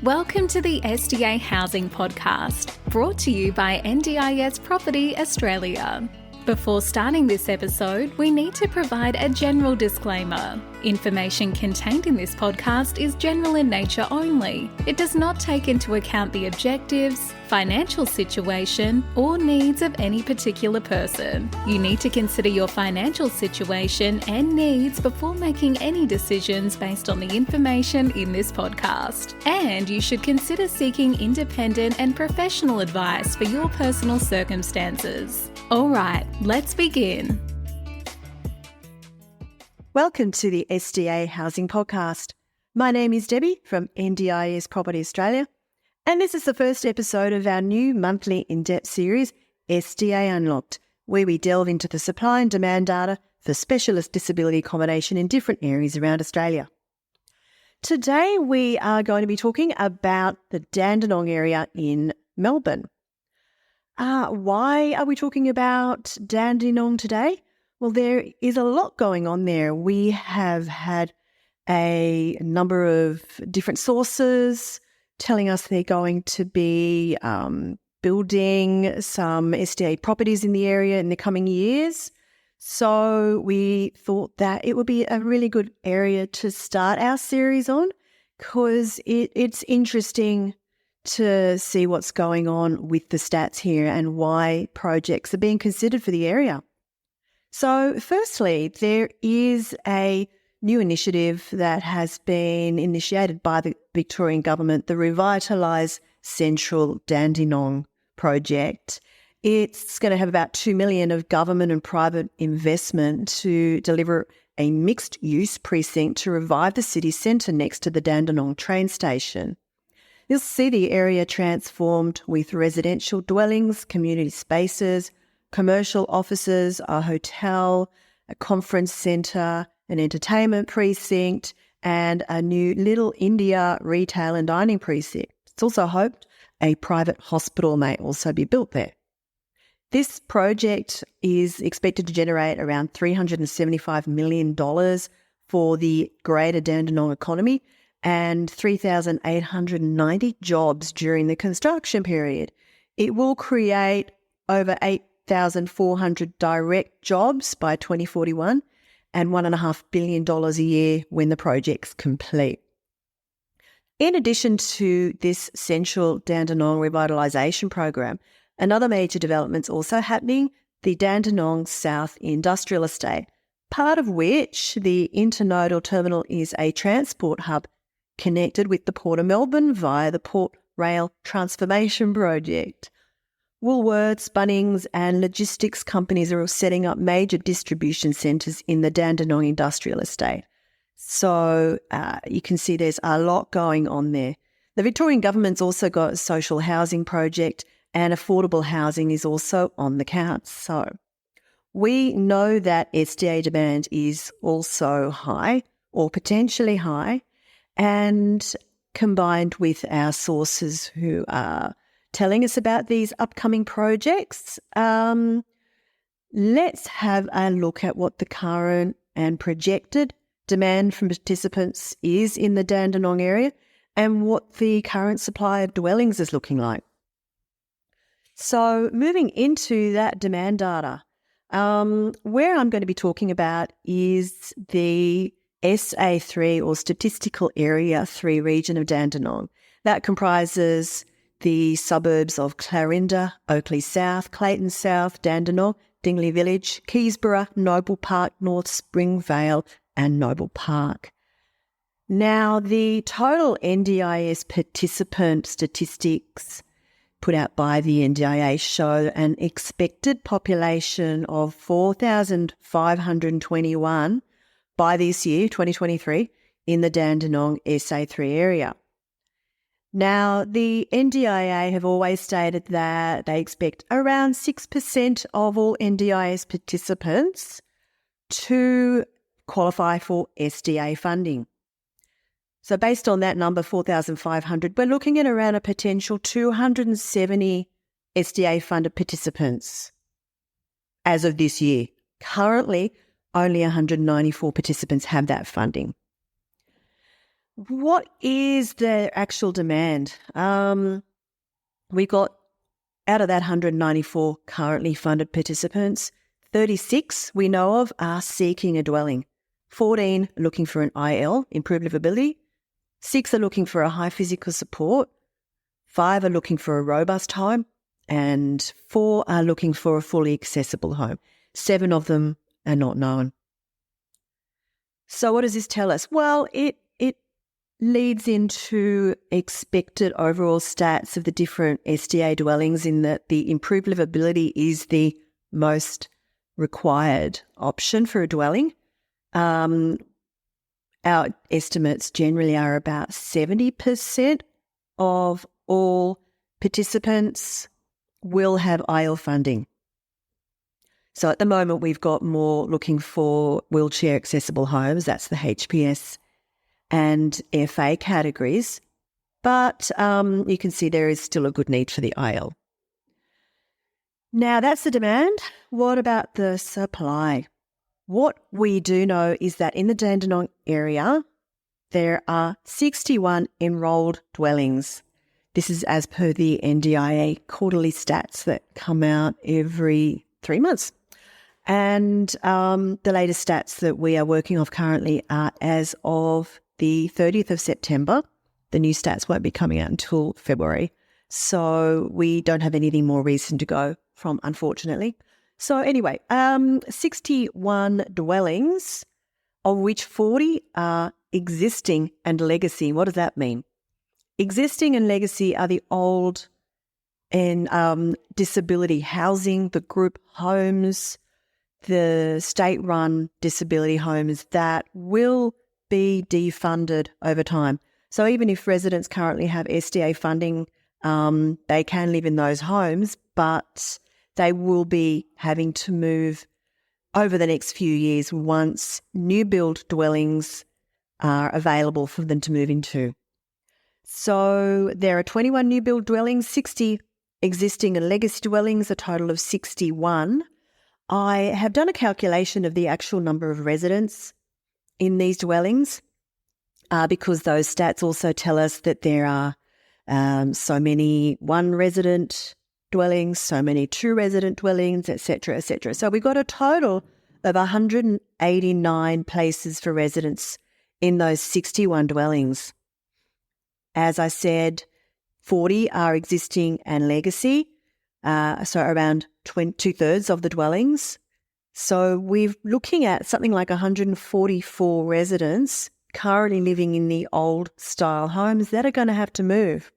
Welcome to the SDA Housing Podcast, brought to you by NDIS Property Australia. Before starting this episode, we need to provide a general disclaimer. Information contained in this podcast is general in nature only. It does not take into account the objectives, financial situation, or needs of any particular person. You need to consider your financial situation and needs before making any decisions based on the information in this podcast. And you should consider seeking independent and professional advice for your personal circumstances. All right, let's begin. Welcome to the SDA Housing Podcast. My name is Debbie from NDIS Property Australia, and this is the first episode of our new monthly in-depth series, SDA Unlocked, where we delve into the supply and demand data for specialist disability accommodation in different areas around Australia. Today we are going to be talking about the Dandenong area in Melbourne. Why are we talking about Dandenong today? Well, there is a lot going on there. We have had a number of different sources telling us they're going to be building some SDA properties in the area in the coming years. So we thought that it would be a really good area to start our series on because it's interesting to see what's going on with the stats here and why projects are being considered for the area. So firstly, there is a new initiative that has been initiated by the Victorian Government, the Revitalise Central Dandenong project. It's going to have about $2 million of government and private investment to deliver a mixed-use precinct to revive the city centre next to the Dandenong train station. You'll see the area transformed with residential dwellings, community spaces, commercial offices, a hotel, a conference centre, an entertainment precinct, and a new Little India retail and dining precinct. It's also hoped a private hospital may also be built there. This project is expected to generate around $375 million for the greater Dandenong economy and 3,890 jobs during the construction period. It will create over 8,400 direct jobs by 2041 and $1.5 billion a year when the project's complete. In addition to this Central Dandenong Revitalisation Program, another major development's also happening, the Dandenong South Industrial Estate, part of which the Internodal Terminal is a transport hub connected with the Port of Melbourne via the Port Rail Transformation Project. Woolworths, Bunnings and logistics companies are all setting up major distribution centres in the Dandenong Industrial Estate. So you can see there's a lot going on there. The Victorian Government's also got a social housing project and affordable housing is also on the cards. So we know that SDA demand is also high or potentially high, and combined with our sources who are telling us about these upcoming projects, let's have a look at what the current and projected demand from participants is in the Dandenong area and what the current supply of dwellings is looking like. So moving into that demand data, where I'm going to be talking about is the SA3 or Statistical Area 3 region of Dandenong. That comprises the suburbs of Clarinda, Oakley South, Clayton South, Dandenong, Dingley Village, Keysborough, Noble Park, North Springvale and Noble Park. Now, the total NDIS participant statistics put out by the NDIA show an expected population of 4,521 by this year, 2023, in the Dandenong SA3 area. Now, the NDIA have always stated that they expect around 6% of all NDIS participants to qualify for SDA funding. So based on that number, 4,500, we're looking at around a potential 270 SDA funded participants as of this year. Currently, only 194 participants have that funding. what is the actual demand? We got, out of that 194 currently funded participants, 36 we know of are seeking a dwelling, 14 looking for an IL, improved livability, 6 are looking for a high physical support, 5 are looking for a robust home, and 4 are looking for a fully accessible home. 7 of them are not known. So what does this tell us? Well, it leads into expected overall stats of the different SDA dwellings, in that the improved livability is the most required option for a dwelling. Our estimates generally are about 70% of all participants will have IL funding. So at the moment, we've got more looking for wheelchair accessible homes, that's the HPS and FA categories, but you can see there is still a good need for the IL. Now, that's the demand. What about the supply? What we do know is that in the Dandenong area, there are 61 enrolled dwellings. This is as per the NDIA quarterly stats that come out every 3 months. And the latest stats that we are working off currently are as of the 30th of September. The new stats won't be coming out until February. So we don't have anything more recent to go from, unfortunately. So anyway, 61 dwellings, of which 40 are existing and legacy. What does that mean? Existing and legacy are the old and disability housing, the group homes, the state-run disability homes that will be defunded over time. So even if residents currently have SDA funding, they can live in those homes, but they will be having to move over the next few years once new build dwellings are available for them to move into. So there are 21 new build dwellings, 60 existing and legacy dwellings, a total of 61. I have done a calculation of the actual number of residents in these dwellings because those stats also tell us that there are so many one-resident dwellings, so many two-resident dwellings, etc., etc. So we got a total of 189 places for residents in those 61 dwellings. As I said, 40 are existing and legacy, so around 2/3 of the dwellings. So we're looking at something like 144 residents currently living in the old style homes that are going to have to move.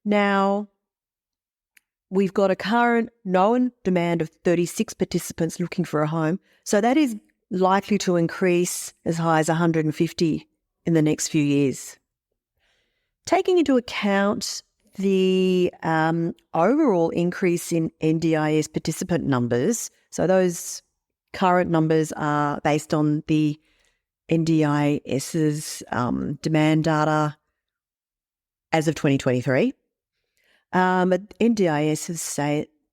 Now, we've got a current known demand of 36 participants looking for a home. So that is likely to increase as high as 150 in the next few years. Taking into account the overall increase in NDIS participant numbers, so those current numbers are based on the NDIS's demand data as of 2023. NDIS has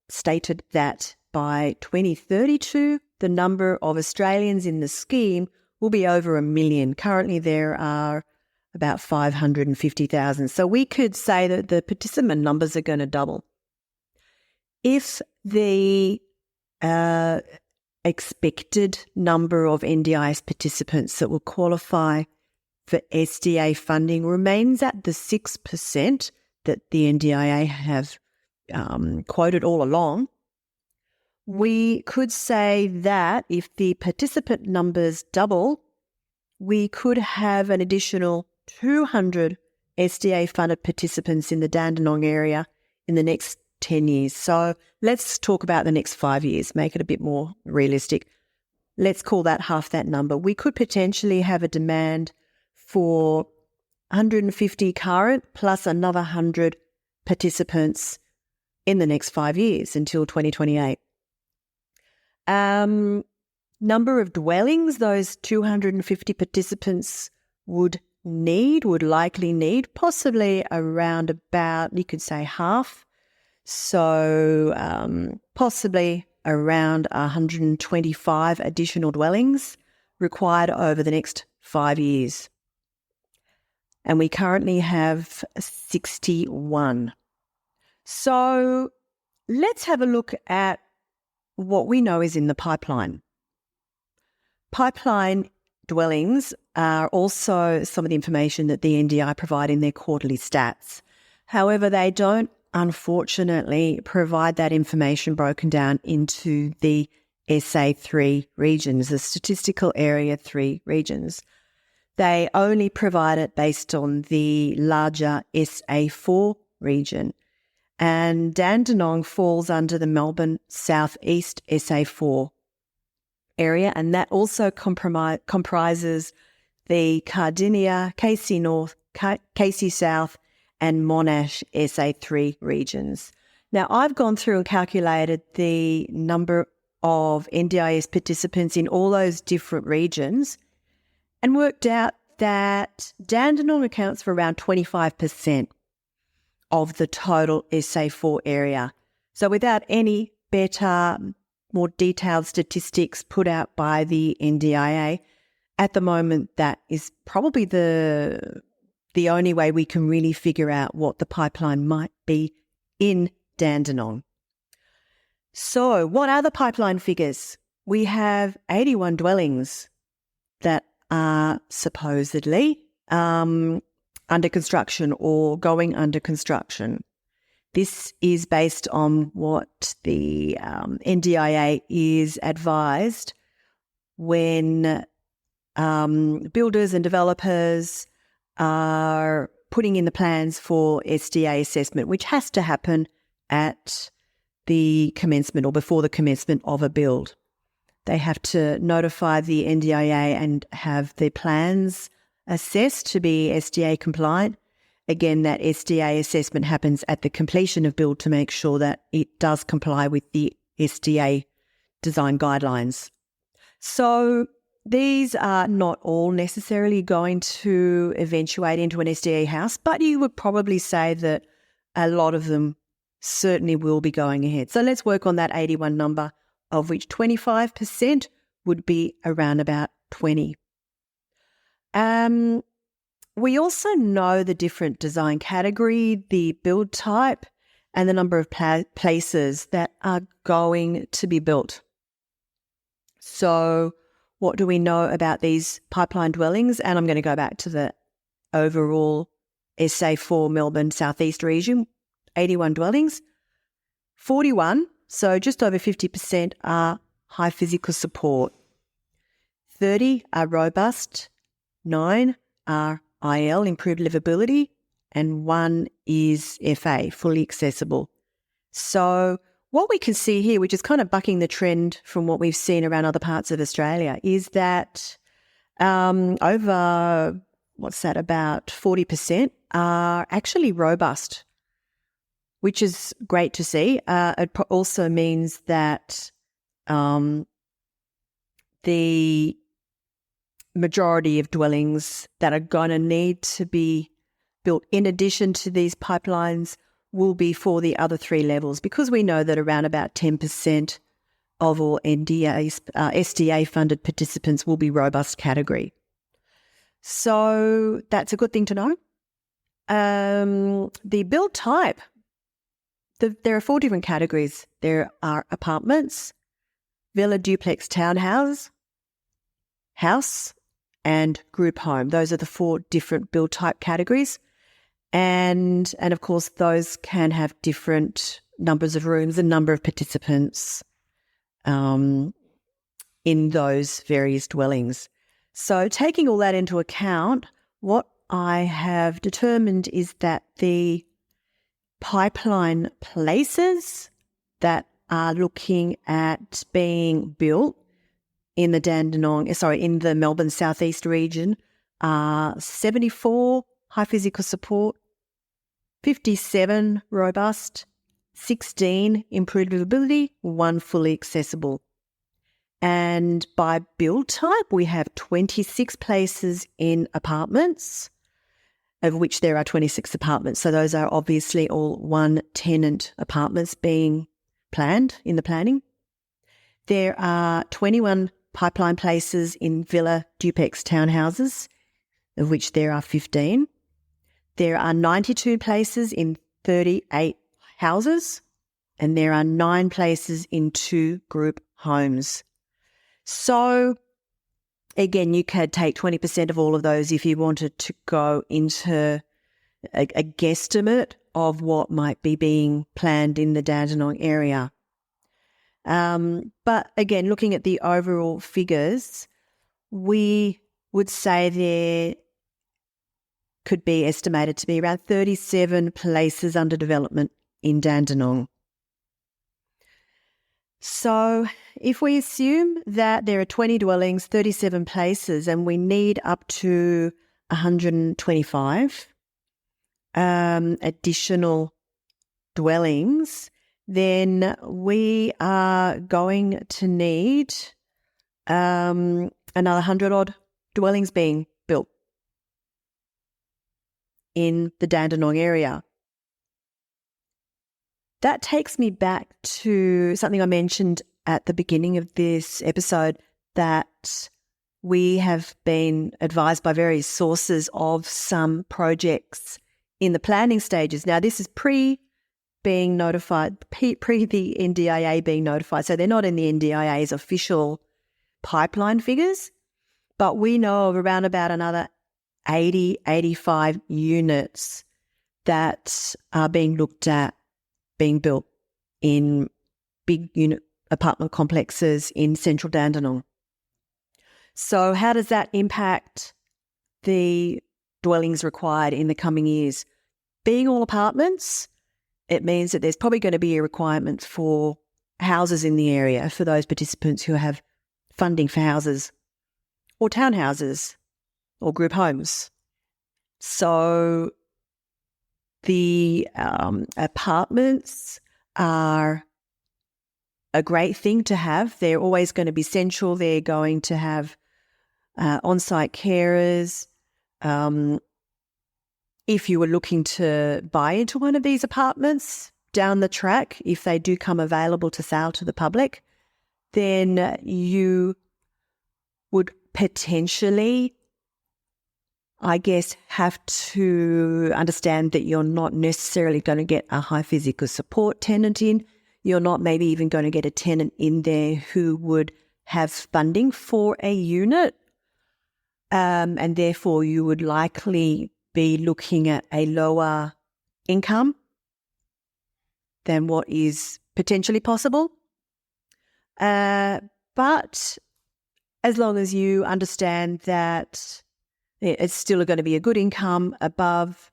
stated that by 2032, the number of Australians in the scheme will be over 1 million. Currently, there are about 550,000. So we could say that the participant numbers are going to double. If the expected number of NDIS participants that will qualify for SDA funding remains at the 6% that the NDIA have quoted all along, we could say that if the participant numbers double, we could have an additional 200 SDA-funded participants in the Dandenong area in the next 10 years. So let's talk about the next 5 years, make it a bit more realistic. Let's call that half that number. We could potentially have a demand for 150 current plus another 100 participants in the next 5 years until 2028. Number of dwellings those 250 participants would likely need, possibly around about, you could say half. So possibly around 125 additional dwellings required over the next 5 years. and we currently have 61. So let's have a look at what we know is in the pipeline. Pipeline dwellings are also some of the information that the NDI provide in their quarterly stats. However, they don't, unfortunately, provide that information broken down into the SA3 regions, the statistical area 3 regions. They only provide it based on the larger SA4 region. And Dandenong falls under the Melbourne Southeast SA4 area, and that also comprises the Cardinia, KC North, KC South, and Monash SA3 regions. Now, I've gone through and calculated the number of NDIS participants in all those different regions and worked out that Dandenong accounts for around 25% of the total SA4 area. So without any better, more detailed statistics put out by the NDIA, at the moment that is probably the only way we can really figure out what the pipeline might be in Dandenong. So what are the pipeline figures? We have 81 dwellings that are supposedly under construction or going under construction. This is based on what the NDIA is advised when builders and developers are putting in the plans for SDA assessment, which has to happen at the commencement or before the commencement of a build. They have to notify the NDIA and have their plans assessed to be SDA compliant. Again, that SDA assessment happens at the completion of build to make sure that it does comply with the SDA design guidelines. So these are not all necessarily going to eventuate into an SDA house, but you would probably say that a lot of them certainly will be going ahead. So let's work on that 81 number, of which 25% would be around about 20. We also know the different design category, the build type, and the number of places that are going to be built. So what do we know about these pipeline dwellings? And I'm going to go back to the overall SA4 Melbourne Southeast region, 81 dwellings. 41, so just over 50%, are high physical support. 30 are robust. 9 are IL, improved livability, and 1 is FA, fully accessible. So what we can see here, which is kind of bucking the trend from what we've seen around other parts of Australia, is that over, about 40% are actually robust, which is great to see. It also means that the majority of dwellings that are going to need to be built in addition to these pipelines will be for the other 3 levels, because we know that around about 10% of all SDA-funded participants will be robust category. So that's a good thing to know. The build type, there are 4 different categories. There are apartments, villa, duplex, townhouse, house, and group home. Those are the 4 different build type categories. And of course, those can have different numbers of rooms and number of participants in those various dwellings. So taking all that into account, what I have determined is that the pipeline places that are looking at being built in the Melbourne Southeast region are 74 high physical support, 57 robust, 16 improved livability, 1 fully accessible. And by build type, we have 26 places in apartments, of which there are 26 apartments. So those are obviously all 1-tenant apartments being planned in the planning. There are 21 pipeline places in villa, duplex, townhouses, of which there are 15. There are 92 places in 38 houses, and there are 9 places in 2 group homes. So again, you could take 20% of all of those if you wanted to go into a guesstimate of what might be being planned in the Dandenong area. But again, looking at the overall figures, we would say there could be estimated to be around 37 places under development in Dandenong. So if we assume that there are 20 dwellings, 37 places, and we need up to 125 additional dwellings, then we are going to need another 100-odd dwellings being built in the Dandenong area. That takes me back to something I mentioned at the beginning of this episode, that we have been advised by various sources of some projects in the planning stages. Now, this is pre the NDIA being notified. So they're not in the NDIA's official pipeline figures, but we know of around about another 80, 85 units that are being looked at being built in big unit apartment complexes in central Dandenong. So how does that impact the dwellings required in the coming years? Being all apartments, it means that there's probably going to be a requirement for houses in the area for those participants who have funding for houses or townhouses or group homes. So the apartments are a great thing to have. They're always going to be central. They're going to have on-site carers. If you were looking to buy into one of these apartments down the track, if they do come available to sale to the public, then you would potentially, I guess, have to understand that you're not necessarily going to get a high physical support tenant in. You're not maybe even going to get a tenant in there who would have funding for a unit, and therefore you would likely be looking at a lower income than what is potentially possible. But as long as you understand that it's still going to be a good income above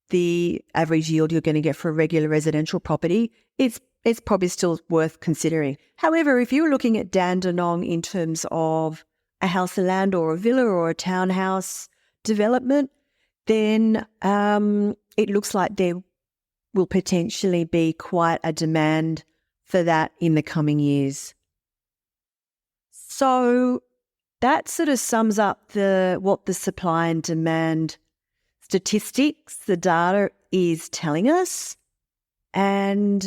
the average yield you're going to get for a regular residential property, it's probably still worth considering. However, if you're looking at Dandenong in terms of a house of land or a villa or a townhouse development, then it looks like there will potentially be quite a demand for that in the coming years. So that sort of sums up what the supply and demand statistics, the data is telling us, and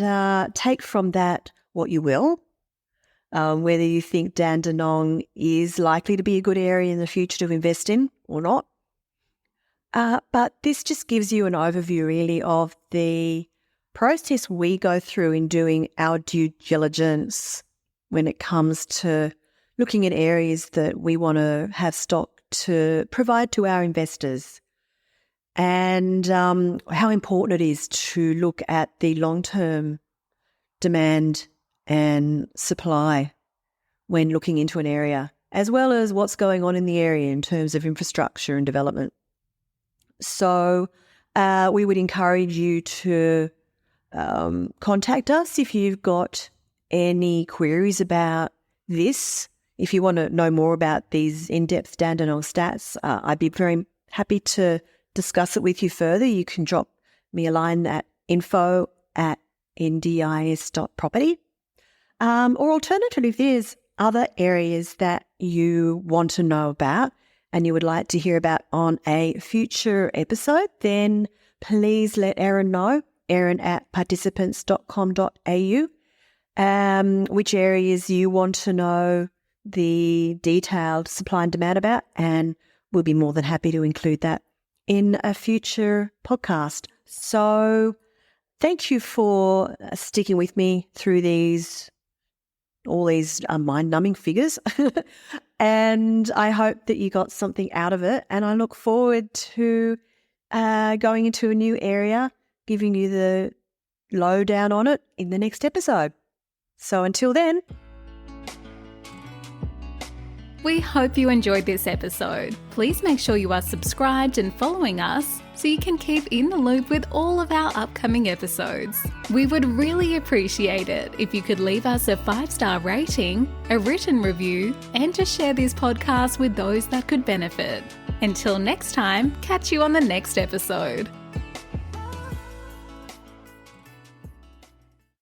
take from that what you will, whether you think Dandenong is likely to be a good area in the future to invest in or not. But this just gives you an overview really of the process we go through in doing our due diligence when it comes to looking at areas that we want to have stock to provide to our investors, and how important it is to look at the long-term demand and supply when looking into an area, as well as what's going on in the area in terms of infrastructure and development. So we would encourage you to contact us if you've got any queries about this. If you want to know more about these in-depth Dandenong stats, I'd be very happy to discuss it with you further. You can drop me a line at info@ndis.property. Or alternatively, if there's other areas that you want to know about and you would like to hear about on a future episode, then please let Erin know, erin@participants.com.au, which areas you want to know the detailed supply and demand about, and we'll be more than happy to include that in a future podcast. So thank you for sticking with me through all these mind-numbing figures. And I hope that you got something out of it. And I look forward to going into a new area, giving you the lowdown on it in the next episode. So until then. We hope you enjoyed this episode. Please make sure you are subscribed and following us so you can keep in the loop with all of our upcoming episodes. We would really appreciate it if you could leave us a 5-star rating, a written review, and to share this podcast with those that could benefit. Until next time, catch you on the next episode.